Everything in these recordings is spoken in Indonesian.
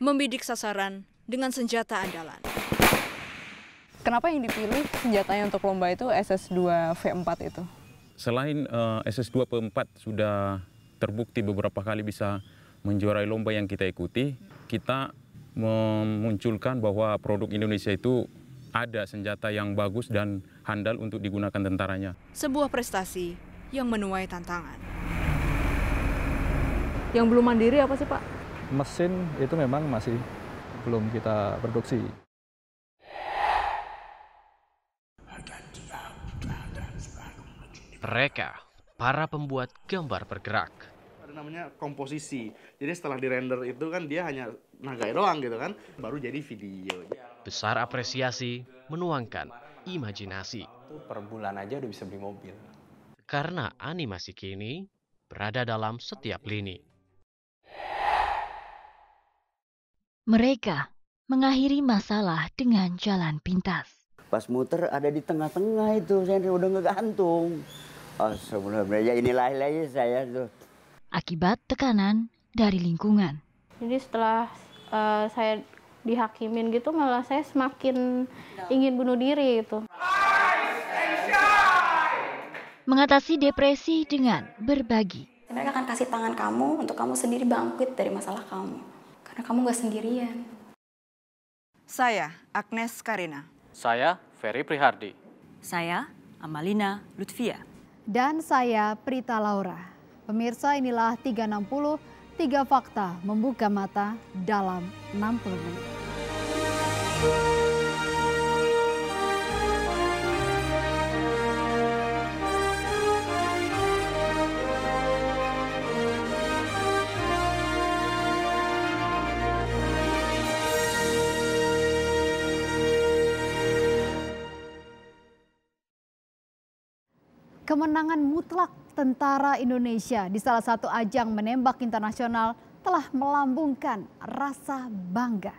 membidik sasaran dengan senjata andalan. Kenapa yang dipilih senjatanya untuk lomba itu SS2V4 itu? Selain SS2V4 sudah terbukti beberapa kali bisa menjuarai lomba yang kita ikuti, kita memunculkan bahwa produk Indonesia itu ada senjata yang bagus dan handal untuk digunakan tentaranya. Sebuah prestasi yang menuai tantangan. Yang belum mandiri apa sih, Pak? Mesin itu memang masih belum kita produksi. Mereka, para pembuat gambar bergerak. Ada namanya komposisi. Jadi setelah dirender itu kan dia hanya nagai doang gitu kan, baru jadi video. Besar apresiasi menuangkan imajinasi. Per bulan aja udah bisa beli mobil. Karena animasi kini berada dalam setiap lini. Mereka mengakhiri masalah dengan jalan pintas. Pas muter ada di tengah-tengah itu, saya udah ngegantung. Oh sebenarnya inilah saya tuh. Akibat tekanan dari lingkungan. Jadi setelah saya dihakimin gitu, malah saya semakin ingin bunuh diri gitu. Mengatasi depresi dengan berbagi. Mereka akan kasih tangan kamu untuk kamu sendiri bangkit dari masalah kamu. Karena kamu gak sendirian. Saya, Agnes Karina. Saya, Ferry Prihardi. Saya, Amalina Lutfia. Dan saya, Prita Laura. Pemirsa, inilah 360, 3 fakta membuka mata dalam 60 menit. Kemenangan mutlak tentara Indonesia di salah satu ajang menembak internasional telah melambungkan rasa bangga.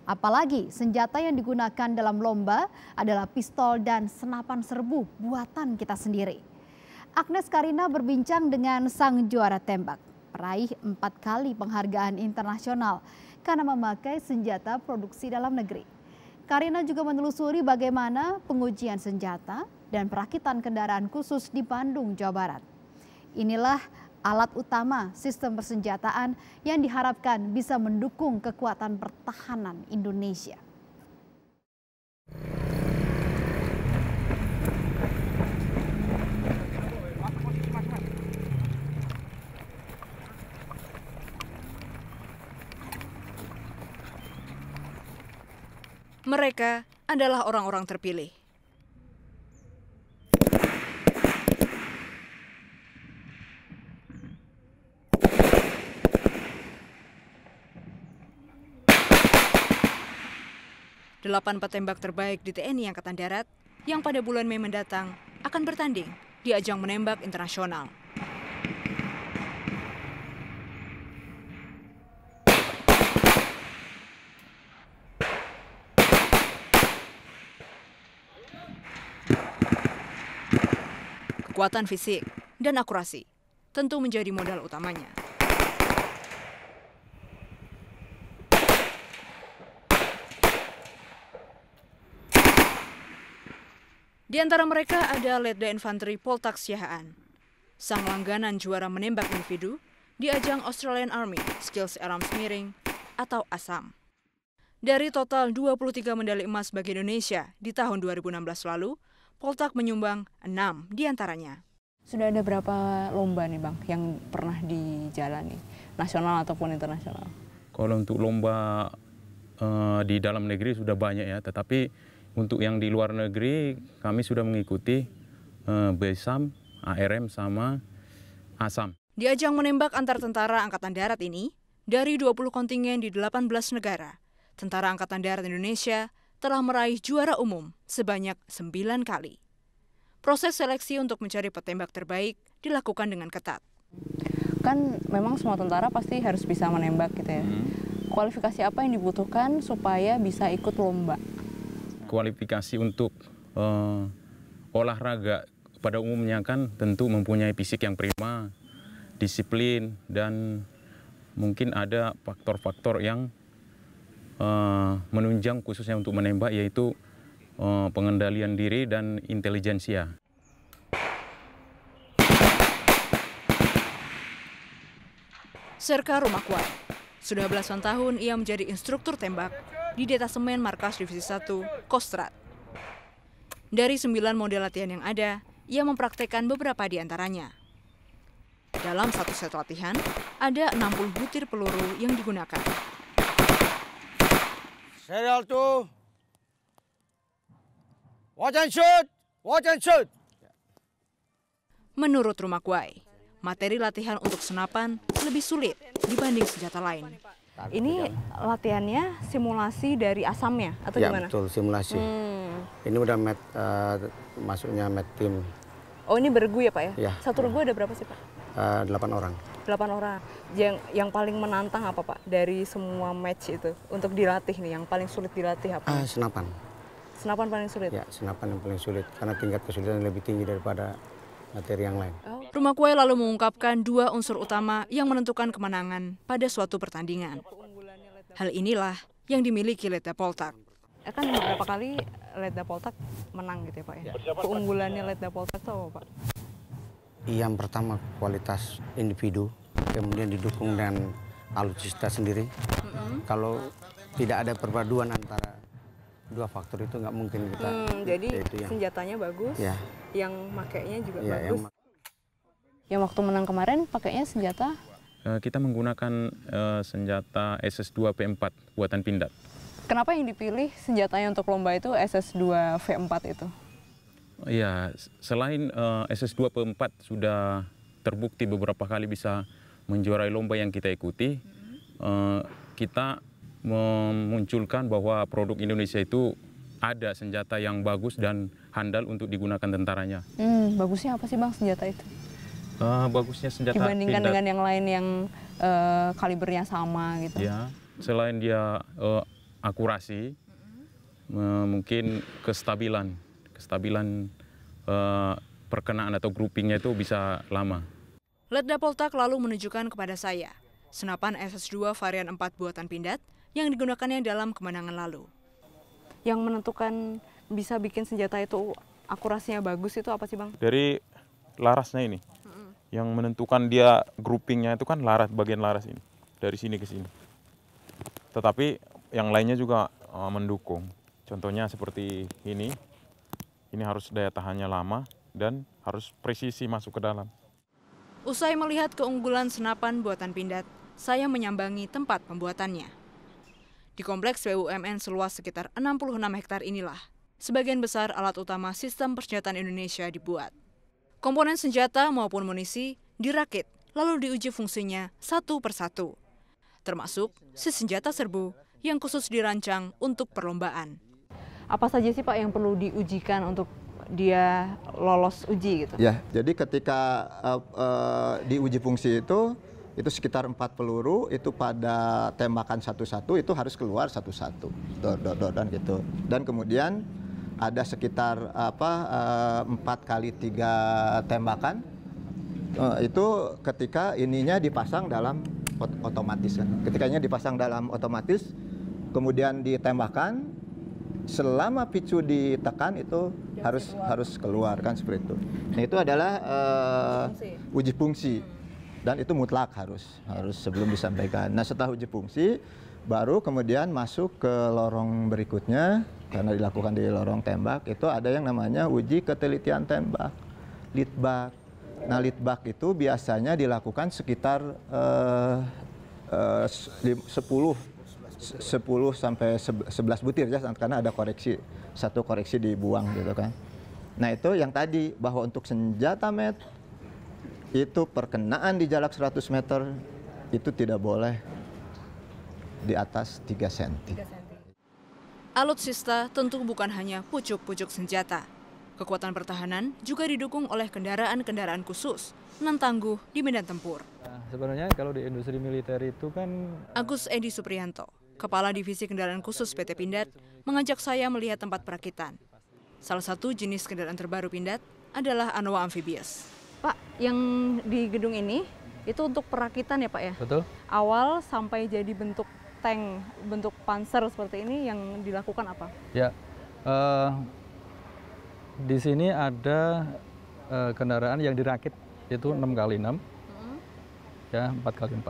Apalagi senjata yang digunakan dalam lomba adalah pistol dan senapan serbu buatan kita sendiri. Agnes Karina berbincang dengan sang juara tembak, peraih 4 kali penghargaan internasional karena memakai senjata produksi dalam negeri. Karina juga menelusuri bagaimana pengujian senjata dan perakitan kendaraan khusus di Bandung, Jawa Barat. Inilah alat utama sistem persenjataan yang diharapkan bisa mendukung kekuatan pertahanan Indonesia. Mereka adalah orang-orang terpilih. Delapan petembak terbaik di TNI Angkatan Darat yang pada bulan Mei mendatang akan bertanding di ajang menembak internasional. Kekuatan fisik dan akurasi tentu menjadi modal utamanya. Di antara mereka ada Letda Infanteri Poltak Siahaan, sang langganan juara menembak individu di ajang Australian Army Skills Arms Miring atau ASAM. Dari total 23 medali emas bagi Indonesia di tahun 2016 lalu, Poltak menyumbang 6 di antaranya. Sudah ada berapa lomba nih Bang yang pernah dijalani, nasional ataupun internasional? Kalau untuk lomba di dalam negeri sudah banyak ya, tetapi untuk yang di luar negeri kami sudah mengikuti BESAM, ARM sama ASAM. Di ajang menembak antar tentara Angkatan Darat ini, dari 20 kontingen di 18 negara, Tentara Angkatan Darat Indonesia telah meraih juara umum sebanyak 9 kali. Proses seleksi untuk mencari petembak terbaik dilakukan dengan ketat. Kan memang semua tentara pasti harus bisa menembak gitu ya. Kualifikasi apa yang dibutuhkan supaya bisa ikut lomba? Kualifikasi untuk olahraga pada umumnya kan tentu mempunyai fisik yang prima, disiplin, dan mungkin ada faktor-faktor yang menunjang khususnya untuk menembak, yaitu pengendalian diri dan intelijensia. Serka Rumakwai, sudah belasan tahun ia menjadi instruktur tembak di Detasemen Markas Divisi 1 Kostrad. Dari 9 model latihan yang ada, ia mempraktekkan beberapa di antaranya. Dalam satu set latihan, ada 60 butir peluru yang digunakan. Serial 2. Watch and shoot! Watch and shoot! Menurut Rumakwai, materi latihan untuk senapan lebih sulit dibanding senjata lain. Ini latihannya simulasi dari asamnya atau ya, gimana? Ya betul, simulasi. Ini udah masuknya med tim. Oh ini bergu ya Pak ya? Ya. Satu regu ada berapa sih Pak? 8 orang. 8 orang. Yang paling menantang apa Pak dari semua match itu? Untuk dilatih nih, yang paling sulit dilatih apa? Senapan. Senapan paling sulit? Ya, senapan yang paling sulit. Karena tingkat kesulitan lebih tinggi daripada materi yang lain. Rumakwai lalu mengungkapkan 2 unsur utama yang menentukan kemenangan pada suatu pertandingan. Hal inilah yang dimiliki Letda Poltak. Kan beberapa kali Letda Poltak menang gitu ya Pak ya? Keunggulannya Letda Poltak itu apa Pak? Yang pertama kualitas individu, kemudian didukung dengan alutsista sendiri. Kalau tidak ada perpaduan antara 2 faktor itu nggak mungkin kita. Jadi senjatanya bagus, ya. Yang makainya juga bagus. Yang waktu menang kemarin pakainya senjata? Kita menggunakan senjata SS2 P4 buatan Pindad. Kenapa yang dipilih senjatanya untuk lomba itu SS2 V4 itu? Ya, selain SS2 P4 sudah terbukti beberapa kali bisa menjuarai lomba yang kita ikuti, kita memunculkan bahwa produk Indonesia itu ada senjata yang bagus dan handal untuk digunakan tentaranya. Bagusnya apa sih Bang senjata itu? Bagusnya senjata dibandingkan Pindad dengan yang lain yang kalibernya sama gitu. Ya, selain dia akurasi, mungkin kestabilan perkenaan atau groupingnya itu bisa lama. Letda Poltak lalu menunjukkan kepada saya senapan SS2 varian 4 buatan Pindad yang digunakannya dalam kemenangan lalu. Yang menentukan bisa bikin senjata itu akurasinya bagus itu apa sih Bang? Dari larasnya ini. Yang menentukan dia groupingnya itu kan bagian laras ini. Dari sini ke sini. Tetapi yang lainnya juga mendukung. Contohnya seperti ini. Ini harus daya tahannya lama dan harus presisi masuk ke dalam. Usai melihat keunggulan senapan buatan Pindad, saya menyambangi tempat pembuatannya. Di kompleks BUMN seluas sekitar 66 hektar inilah, sebagian besar alat utama sistem persenjataan Indonesia dibuat. Komponen senjata maupun munisi dirakit, lalu diuji fungsinya satu persatu. Termasuk si senjata serbu yang khusus dirancang untuk perlombaan. Apa saja sih Pak yang perlu diujikan untuk dia lolos uji gitu? Ya, jadi ketika diuji fungsi itu sekitar 4 peluru, itu pada tembakan satu-satu itu harus keluar satu-satu, dan gitu. Dan kemudian ada sekitar 4 kali 3 tembakan, itu ketika ininya dipasang dalam otomatis. Ketikanya dipasang dalam otomatis, kemudian ditembakkan, selama picu ditekan itu harus keluar kan seperti itu. Nah itu adalah uji fungsi. Dan itu mutlak harus sebelum disampaikan. Nah setelah uji fungsi, baru kemudian masuk ke lorong berikutnya, karena dilakukan di lorong tembak, itu ada yang namanya uji ketelitian tembak, litbak. Nah litbak itu biasanya dilakukan sekitar 10 sampai 11 butir ya, karena ada koreksi, satu koreksi dibuang gitu kan. Nah itu yang tadi, bahwa untuk senjata med, itu perkenaan di jarak 100 meter itu tidak boleh di atas 3 cm. Alutsista tentu bukan hanya pucuk-pucuk senjata. Kekuatan pertahanan juga didukung oleh kendaraan-kendaraan khusus nan tangguh di medan tempur. Sebenarnya kalau di industri militer itu kan... Agus Edi Supriyanto, Kepala Divisi Kendaraan Khusus PT Pindad, mengajak saya melihat tempat perakitan. Salah satu jenis kendaraan terbaru Pindad adalah Anoa Amphibious. Pak, yang di gedung ini itu untuk perakitan ya Pak ya? Betul. Awal sampai jadi bentuk tank bentuk panser seperti ini yang dilakukan apa? Ya, di sini ada kendaraan yang dirakit itu 6x6, ya 4x4.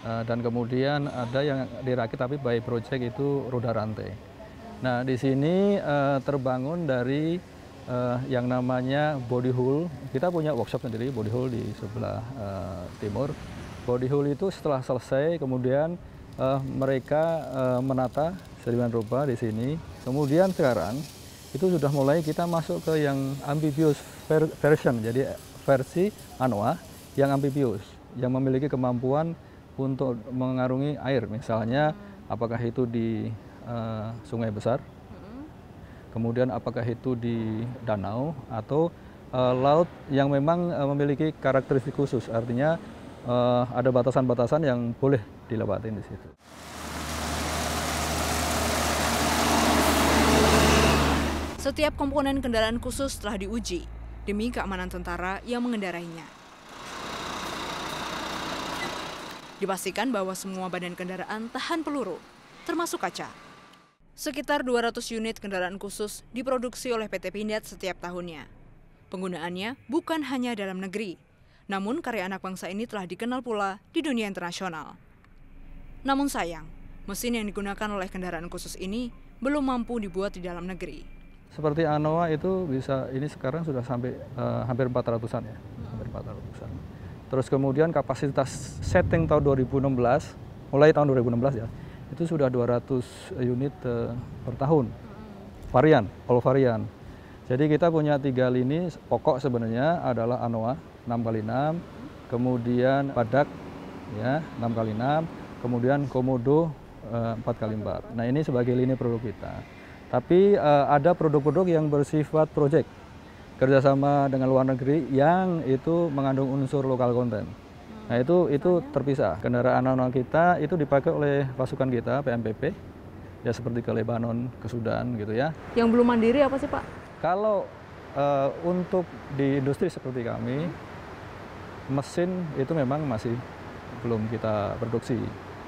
Dan kemudian ada yang dirakit tapi by project itu roda rantai. Nah di sini terbangun dari yang namanya body hull. Kita punya workshop sendiri body hull di sebelah timur. Body hull itu setelah selesai kemudian mereka menata sedemikian rupa di sini. Kemudian sekarang itu sudah mulai kita masuk ke yang amphibious version, jadi versi ANOA yang amphibious, yang memiliki kemampuan untuk mengarungi air, misalnya apakah itu di sungai besar, kemudian apakah itu di danau atau laut yang memang memiliki karakteristik khusus, artinya ada batasan-batasan yang boleh dilewatin di situ. Setiap komponen kendaraan khusus telah diuji demi keamanan tentara yang mengendarainya. Dipastikan bahwa semua badan kendaraan tahan peluru, termasuk kaca. Sekitar 200 unit kendaraan khusus diproduksi oleh PT Pindad setiap tahunnya. Penggunaannya bukan hanya dalam negeri, namun karya anak bangsa ini telah dikenal pula di dunia internasional. Namun sayang, mesin yang digunakan oleh kendaraan khusus ini belum mampu dibuat di dalam negeri. Seperti ANOA itu bisa, ini sekarang sudah sampai hampir 400-an ya, hampir 400-an. Terus kemudian kapasitas setting tahun 2016, mulai tahun 2016 ya, itu sudah 200 unit per tahun, varian, all varian. Jadi kita punya 3 lini pokok sebenarnya adalah ANOA 6x6, kemudian Badak ya 6x6, kemudian Komodo 4x4. Nah ini sebagai lini produk kita. Tapi ada produk-produk yang bersifat project, kerjasama dengan luar negeri yang itu mengandung unsur lokal konten. Nah itu terpisah. Kendaraan ANOA kita itu dipakai oleh pasukan kita PMPP, ya seperti ke Lebanon, ke Sudan gitu ya. Yang belum mandiri apa sih Pak? Kalau untuk di industri seperti kami, mesin itu memang masih belum kita produksi.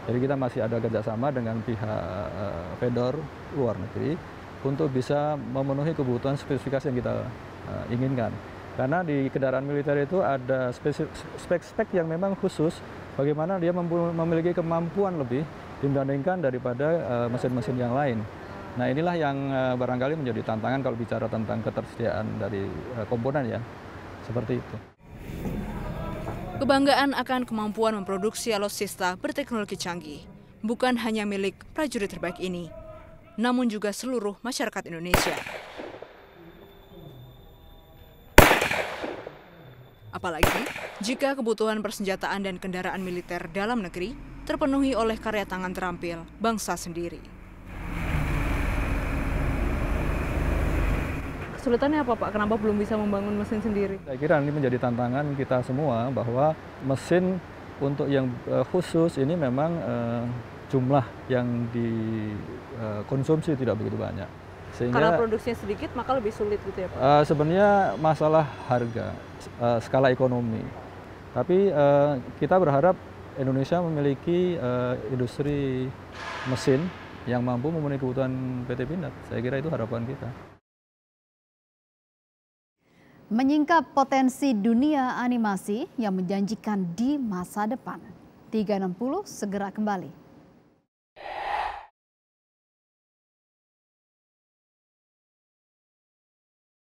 Jadi kita masih ada kerjasama dengan pihak vendor luar negeri untuk bisa memenuhi kebutuhan spesifikasi yang kita inginkan. Karena di kendaraan militer itu ada spek-spek yang memang khusus bagaimana dia memiliki kemampuan lebih dibandingkan daripada mesin-mesin yang lain. Nah inilah yang barangkali menjadi tantangan kalau bicara tentang ketersediaan dari komponen ya, seperti itu. Kebanggaan akan kemampuan memproduksi alutsista berteknologi canggih bukan hanya milik prajurit terbaik ini, namun juga seluruh masyarakat Indonesia. Apalagi jika kebutuhan persenjataan dan kendaraan militer dalam negeri terpenuhi oleh karya tangan terampil bangsa sendiri. Kesulitannya apa Pak? Kenapa belum bisa membangun mesin sendiri? Saya kira ini menjadi tantangan kita semua bahwa mesin untuk yang khusus ini memang jumlah yang dikonsumsi tidak begitu banyak. Sehingga, karena produksinya sedikit maka lebih sulit gitu ya Pak? Sebenarnya masalah harga, skala ekonomi. Tapi kita berharap Indonesia memiliki industri mesin yang mampu memenuhi kebutuhan PT Pindad. Saya kira itu harapan kita. Menyingkap potensi dunia animasi yang menjanjikan di masa depan. 360 segera kembali.